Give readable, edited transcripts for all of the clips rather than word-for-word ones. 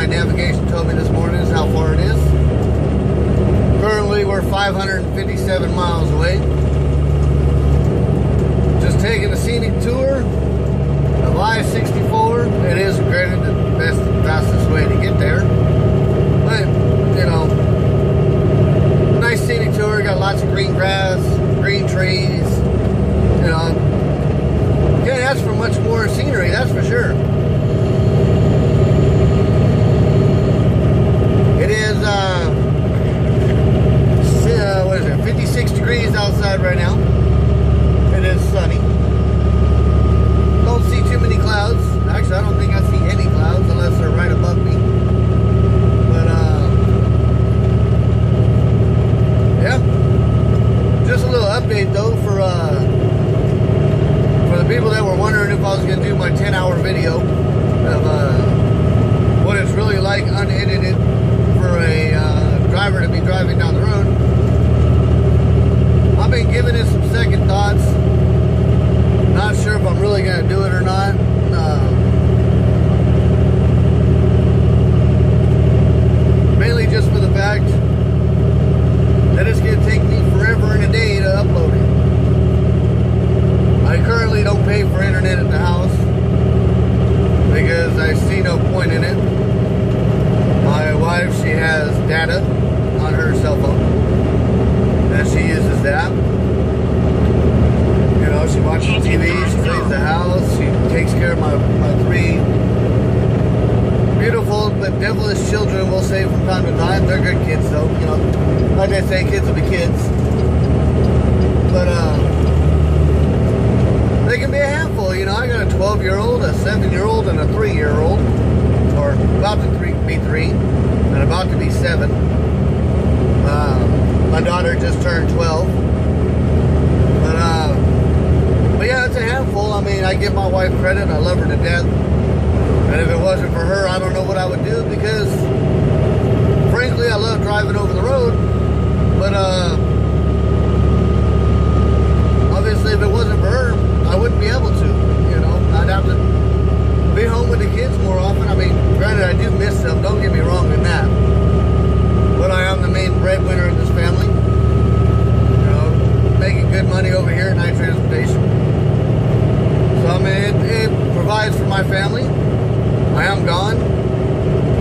my navigation told me this morning is how far it is. Currently, we're 557 miles away. Just taking a scenic tour of I-64. It is granted the best, fastest way to get there. But, you know, nice scenic tour. Got lots of green grass, green trees. You know, can't ask for much more scenery, that's for sure. It is, what is it, 56 degrees outside right now. It is sunny. Don't see too many clouds. Actually, I don't think I see any clouds unless they're right above me. But, yeah. Just a little update, though, for the people that were wondering if I was going to do my 10-hour video of what it's really like unedited for a driver to be driving down the road. I've been giving it some second thoughts. Not sure if I'm really going to do it or not. Mainly just for the fact that it's going to take me forever and a day to upload it. I currently don't pay for internet at the house because I see no point in it. My wife, she has data on her cell phone and she uses that. You know, she watches TV, she cleans the house, she takes care of my three beautiful but devilish children, we'll say from time to time. They're good kids though, you know. Like I say, kids will be kids. But, they can be a handful, you know. I got a 12-year-old, a 7-year-old, and a 3-year-old, or about to be 3, and about to be 7. My daughter just turned 12. But yeah, it's a handful. I mean, I give my wife credit. I love her to death. And if it wasn't for her, I don't know what I would do because, frankly, I love driving over the road. But, obviously, if it wasn't for her, I wouldn't be able to, you know. I'd have to be home with the kids more often. I mean, granted, I do miss them. Don't get me wrong in that. But I am the main breadwinner in this family. You know, making good money over here at Knight Transportation. So, I mean, it provides for my family. I am gone.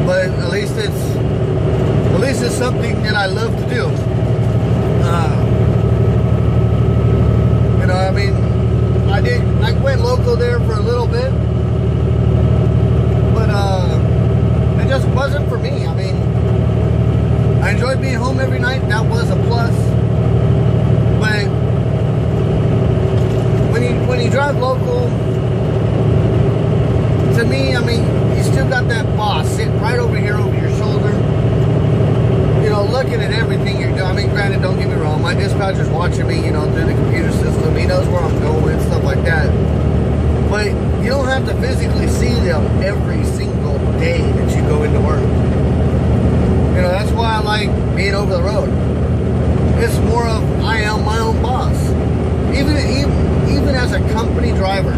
But at least it's something that I love to do. You know, I mean, I went local there for a little bit, but it just wasn't for me. I mean, I enjoyed being home every night. That was a plus. But when you drive local, to me, I mean, you still got that boss sitting right over here over your shoulder. You know, looking at everything you're doing. I mean, granted, don't get me wrong. My dispatcher's watching me, you know, through the computer system. He knows where I'm going, stuff like that. But you don't have to physically see them every single day that you go into work. You know, that's why I like being over the road. It's more of, I am my own boss. Even as a company driver,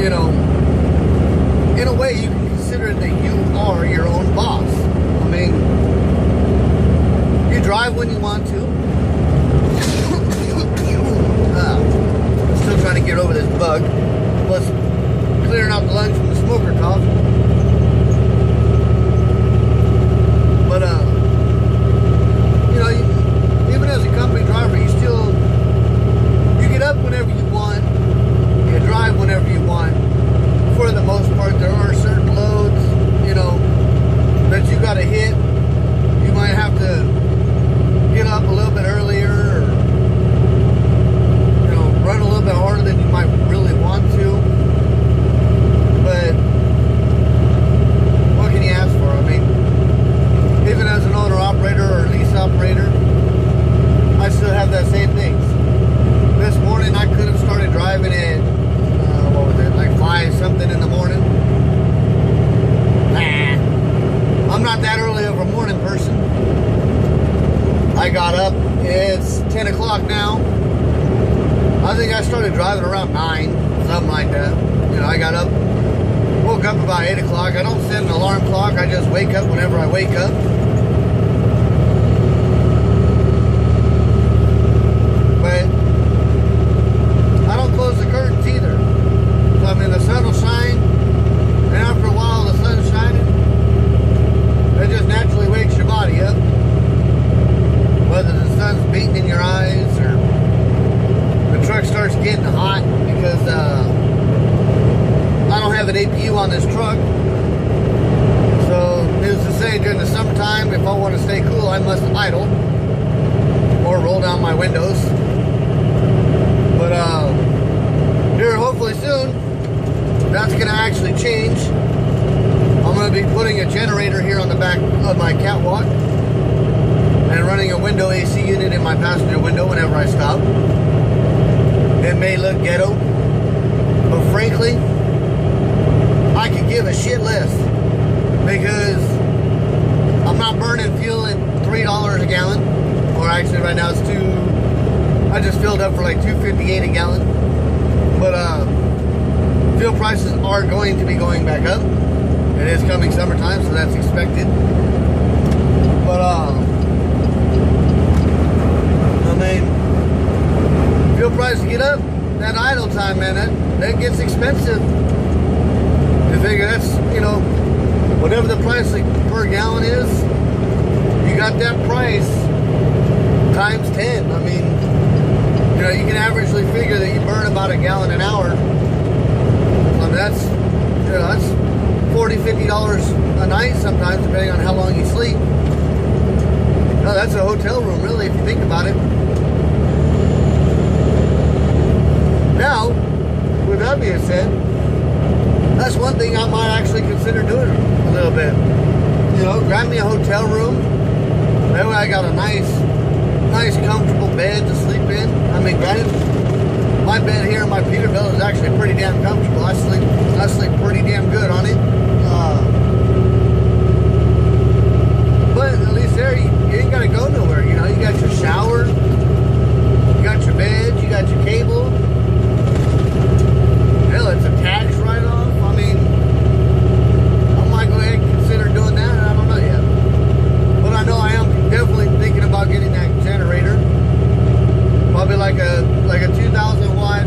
you know, in a way, you can consider that you are your own boss. I mean, you drive when you want to. Still trying to get over this bug. Plus, clearing out the lungs from the smoker cough. But, you know, even as a company driver, you get up whenever you want. You drive whenever you want. For the most part, there are certain loads, you know, that you got to hit. You might have to get up a little bit earlier, or, you know, run a little bit harder than you might really want to. But what can you ask for? I mean, even as an owner operator or lease operator, I still have that same things. This morning I could have started driving at what was it, like 5 something in the morning. I'm not that early of a morning person. I got up, it's 10 o'clock now. I think I started driving around 9, something like that. You know, I got up, woke up about 8 o'clock. I don't set an alarm clock. I just wake up whenever I wake up. But I don't close the curtains either. So, I mean, the sun will shine, and after a while the sun's shining, it just naturally wakes your body up. Whether the sun's beating in your eyes or the truck starts getting hot because I don't have an APU on this truck. So, needless to say, during the summertime, if I want to stay cool, I must idle or roll down my windows. But here, hopefully soon, that's going to actually change. I'm going to be putting a generator here on the back of my catwalk and running a window AC unit in my passenger window whenever I stop. It may look ghetto, but frankly, I could give a shit less because I'm not burning fuel at $3 a gallon, or actually right now it's I just filled up for like $2.58 a gallon. But fuel prices are going to be going back up. It is coming summertime, so that's expected. But I mean, fuel prices get up, that idle time, man, that gets expensive. You figure that's, you know, whatever the price per gallon is, you got that price times 10. I mean, you know, you can averagely figure that you burn about a gallon an hour. That's, you know, that's $40, $50 a night sometimes, depending on how long you sleep. No, that's a hotel room, really, if you think about it. Now, with that being said, that's one thing I might actually consider doing a little bit. You know, grab me a hotel room. That way I got a nice comfortable bed to sleep in. I mean, granted, my bed here in my Peterbilt is actually pretty damn comfortable. I sleep pretty damn good on it. But at least there, you ain't got to go nowhere. You know, you got your shower, you got your bed, you got your cable. Hell, it's a tax write-off. I mean, I might go ahead and consider doing that. I don't know yet. But I know I am definitely thinking about getting that generator. Probably like a 2,000 watt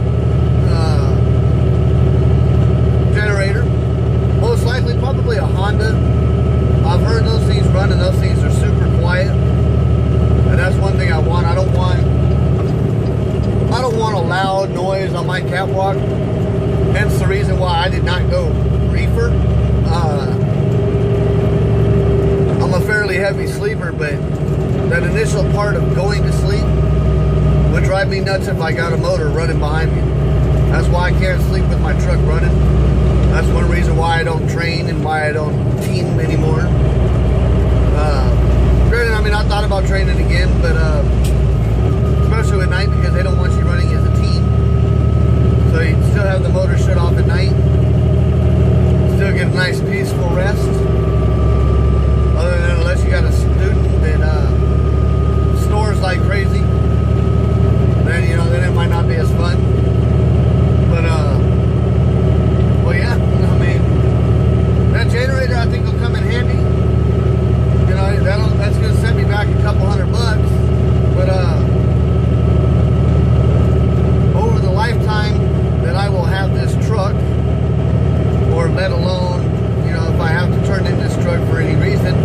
generator. Most likely probably a Honda. I've heard those things run and those things are super quiet. And that's one thing I want. I don't want a loud noise on my catwalk. Hence the reason why I did not go reefer. I'm a fairly heavy sleeper, but that initial part of going to sleep would drive me nuts if I got a motor running behind me. That's why I can't sleep with my truck running. That's one reason why I don't train and why I don't team anymore. Granted, I mean, I thought about training again, but especially at night because they don't want you running as a team. So you still have the motor shut off at night. Still get a nice peaceful rest. Other than unless you got a student that snores like crazy, then, you know, then it might not be as fun. But well, yeah, I mean, that generator I think will come in handy. You know, that's gonna set me back a couple $100. But over the lifetime that I will have this truck, or let alone, you know, if I have to turn in this truck for any reason,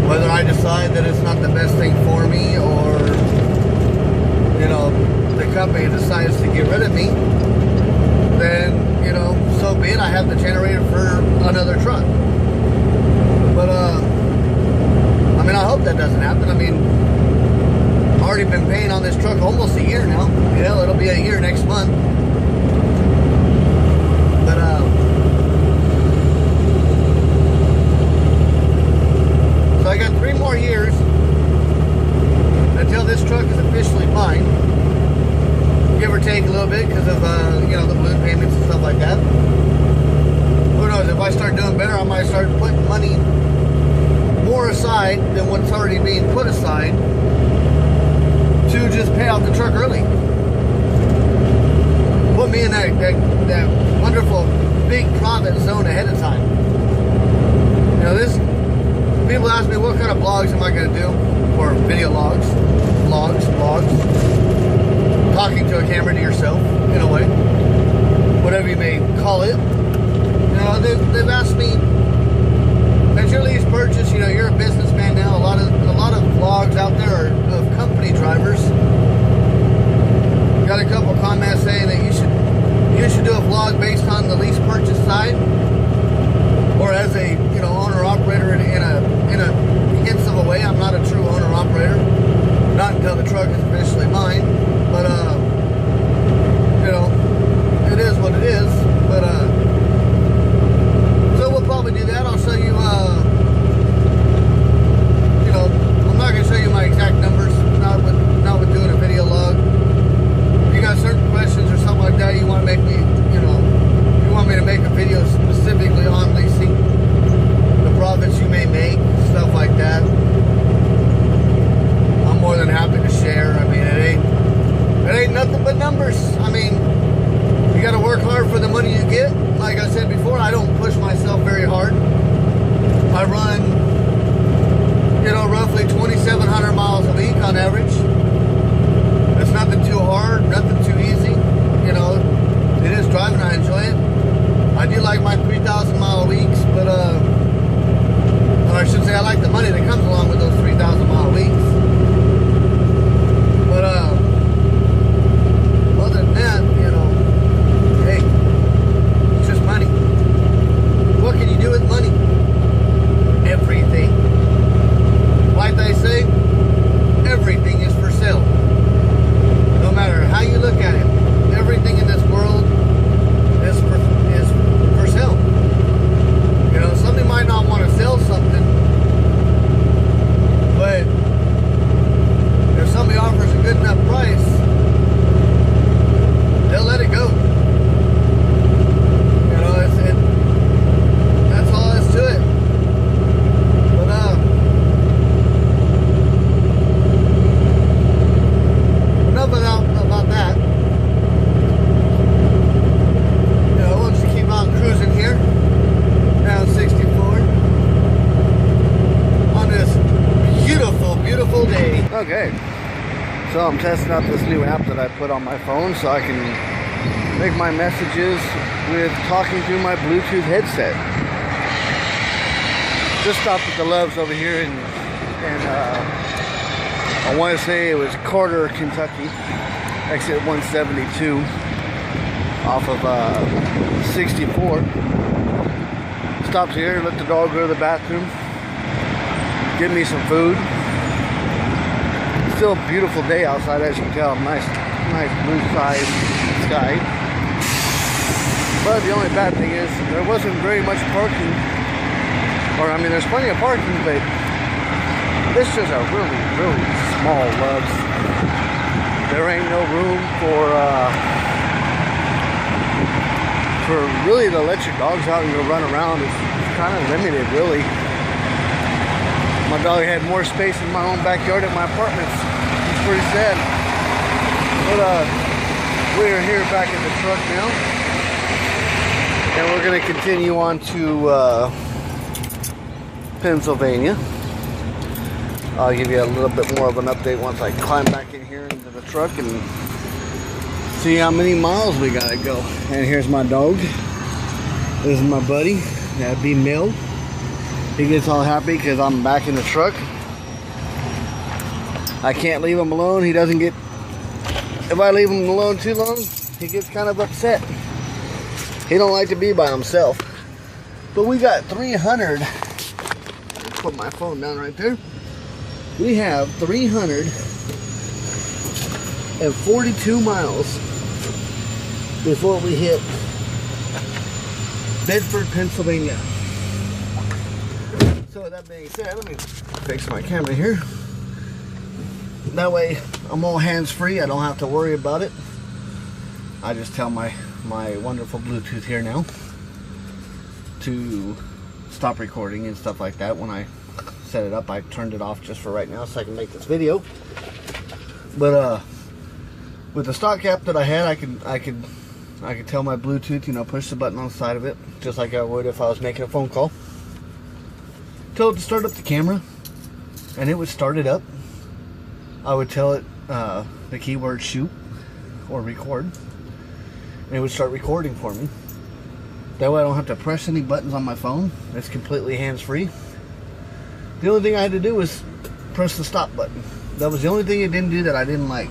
whether I decide that it's not the best thing for me, or, you know, the company decides to get rid of me, then, you know, so be it. I have the generator for another truck. But I mean, I hope that doesn't happen. I mean, I've already been paying on this truck almost a year now. Hell, it'll be a year next month. But so I got 3 more years until this truck is officially mine. Give or take a little bit because of you know, the balloon payments and stuff like that. Who knows? If I start doing better, I might start putting money more aside than what's already being put aside to just pay off the truck early. Put me in that wonderful big profit zone ahead of time. You know, this, people ask me what kind of blogs am I going to do, or video logs, vlogs, talking to a camera to yourself, in a way, whatever you may call it. You know, they've asked me, at your lease purchase, you know, you're a businessman now. A lot of vlogs out there are of company drivers. Got a couple comments saying that you should do a vlog based on the lease purchase side, or as a, you know, owner operator in a hints of a way. I'm not a true owner operator, not until the truck is officially mine. But you know, it is what it is. But so we'll probably do that. I'll show you. You know, I'm not gonna show you my exact numbers. Not with doing a video log. If you got certain questions or something like that, you want to make me, you know, you want me to make a video specifically on leasing, the profits you may make, stuff like that, I'm more than happy to share. I mean, it ain't nothing but numbers. I mean, you got to work hard for the money you get. Like I said before, I don't push myself very hard. I run, you know, roughly 2,700 miles a week on average. It's nothing too hard, nothing too easy. You know, it is driving. I enjoy it. I do like my 3,000 mile weeks, but or I should say I like the money that comes along with those 3,000 mile weeks. But other than that, you know, hey, it's just money. What can you do with money? Everything. Like they say, everything is for sale. No matter how you look at it, everything in this world is for sale. You know, somebody might not want to sell something, but if somebody offers a good enough price, they'll let it go. You know, that's all there is to it. But enough about that. You know, we'll just keep on cruising here down 64 on this beautiful, beautiful day. Okay, so I'm testing out this new app that I put on my phone so I can make my messages with talking through my Bluetooth headset. Just stopped at the Loves over here and I want to say it was Carter, Kentucky, exit 172 off of 64. Stopped here, let the dog go to the bathroom, get me some food. Still a beautiful day outside, as you can tell. Nice blue sky. But the only bad thing is there wasn't very much parking. Or I mean, there's plenty of parking, but this is a really, really small Loves. There ain't no room for really to let your dogs out and go run around. It's kind of limited, really. My dog had more space in my own backyard at my apartments. It's pretty sad. But we're here back in the truck now, and we're going to continue on to Pennsylvania. I'll give you a little bit more of an update once I climb back in here into the truck and see how many miles we gotta go. And here's my dog. This is my buddy. That'd be Mill. He gets all happy because I'm back in the truck. I can't leave him alone. He doesn't get, if I leave him alone too long, he gets kind of upset. He don't like to be by himself. But we got 300. Put my phone down right there. We have 342 miles before we hit Bedford, Pennsylvania. So with that being said, let me fix my camera here. That way I'm all hands-free. I don't have to worry about it. I just tell my wonderful Bluetooth here now to stop recording and stuff like that. When I set it up, I turned it off just for right now so I can make this video. But with the stock app that I had, I could I can tell my Bluetooth, you know, push the button on the side of it, just like I would if I was making a phone call. Tell it to start up the camera, and it would start it up. I would tell it the keyword shoot or record, and it would start recording for me. That way I don't have to press any buttons on my phone. It's completely hands-free. The only thing I had to do was press the stop button. That was the only thing it didn't do that I didn't like.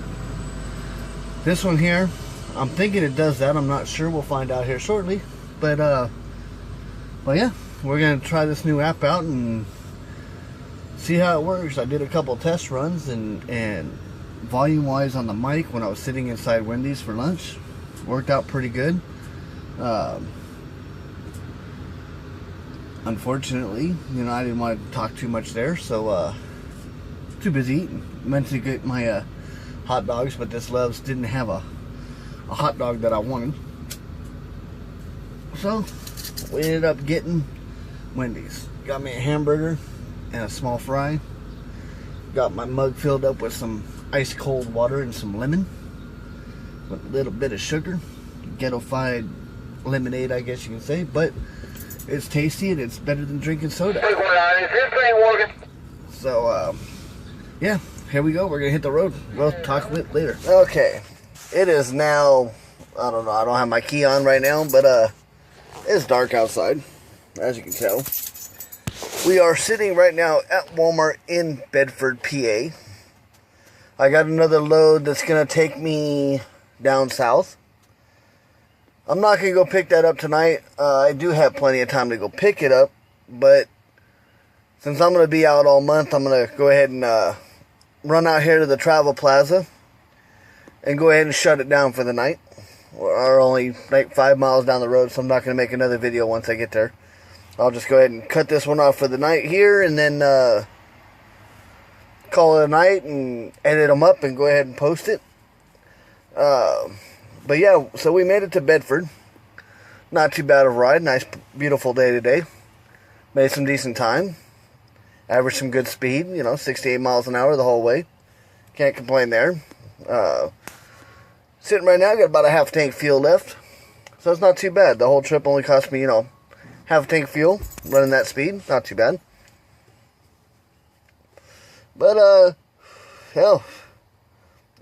This one here, I'm thinking it does that. I'm not sure. We'll find out here shortly. But yeah, we're gonna try this new app out and see how it works. I did a couple test runs, and volume-wise on the mic when I was sitting inside Wendy's for lunch, worked out pretty good. Unfortunately, you know, I didn't want to talk too much there, so too busy eating. Meant to get my hot dogs, but this Loves didn't have a hot dog that I wanted, so we ended up getting Wendy's. Got me a hamburger and a small fry. Got my mug filled up with some ice cold water and some lemon with a little bit of sugar. Ghetto-fied lemonade, I guess you can say, but it's tasty and it's better than drinking soda. So, yeah, here we go. We're going to hit the road. We'll talk a bit later. Okay, it is now, I don't know, I don't have my key on right now, but it's dark outside, as you can tell. We are sitting right now at Walmart in Bedford, PA. I got another load that's going to take me down south. I'm not going to go pick that up tonight. I do have plenty of time to go pick it up, but since I'm going to be out all month, I'm going to go ahead and run out here to the Travel Plaza and go ahead and shut it down for the night. We're only like 5 miles down the road, so I'm not going to make another video once I get there. I'll just go ahead and cut this one off for the night here, and then call it a night and edit them up and go ahead and post it. But yeah, so we made it to Bedford. Not too bad of a ride. Nice, beautiful day today. Made some decent time. Averaged some good speed, you know, 68 miles an hour the whole way. Can't complain there. Sitting right now, got about a half tank fuel left. So it's not too bad. The whole trip only cost me, you know, half a tank fuel. Running that speed, not too bad. But, hell,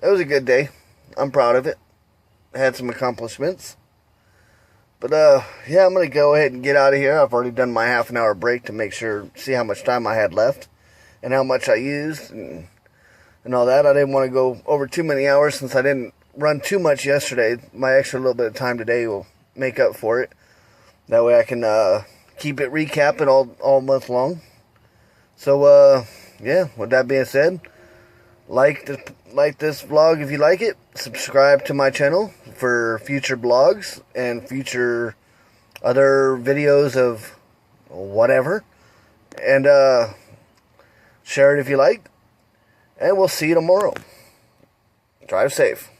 it was a good day. I'm proud of it. Had some accomplishments. But yeah, I'm gonna go ahead and get out of here. I've already done my half an hour break to make sure, see how much time I had left and how much I used and all that. I didn't want to go over too many hours since I didn't run too much yesterday. My extra little bit of time today will make up for it. That way I can keep it recapping all month long. So yeah, with that being said, like this vlog if you like it. Subscribe to my channel for future vlogs and future other videos of whatever. And share it if you like. And we'll see you tomorrow. Drive safe.